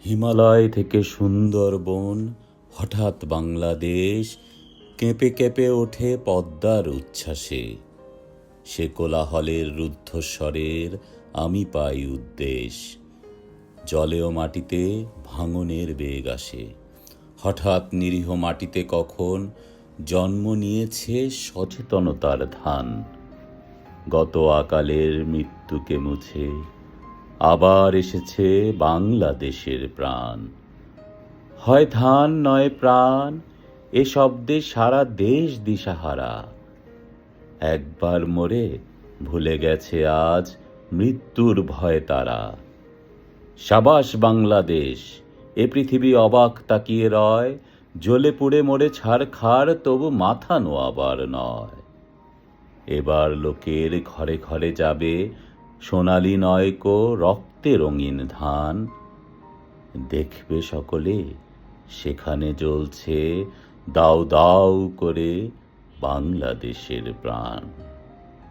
হিমালয় থেকে সুন্দরবন, হঠাৎ বাংলাদেশ কেঁপে কেঁপে ওঠে পদ্মার উচ্ছ্বাসে। সে কোলাহলের রুদ্ধস্বরের আমি পাই উদ্দেশ। জলে ও মাটিতে ভাঙনের বেগ আসে। হঠাৎ নিরীহ মাটিতে কখন জন্ম নিয়েছে সচেতনতার ধান। গত আকালের মৃত্যুকে মুছে আবার এসেছে বাংলাদেশের প্রাণ। হয় ধান নয় প্রাণ, এ শব্দে সারা দেশ দিশাহারা। একবার মরে ভুলে গেছে আজ মৃত্যুর ভয় তারা। সাবাস বাংলাদেশ, এ পৃথিবী অবাক তাকিয়ে রয়। জ্বলে পুড়ে মরে ছারখার, তবু মাথা নোয়াবার নয়। এবার লোকের ঘরে ঘরে যাবে সোনালি নয়কো রক্তে রঙিন ধান। দেখবে সকলে সেখানে জ্বলছে দাউ দাউ করে বাংলাদেশের প্রাণ।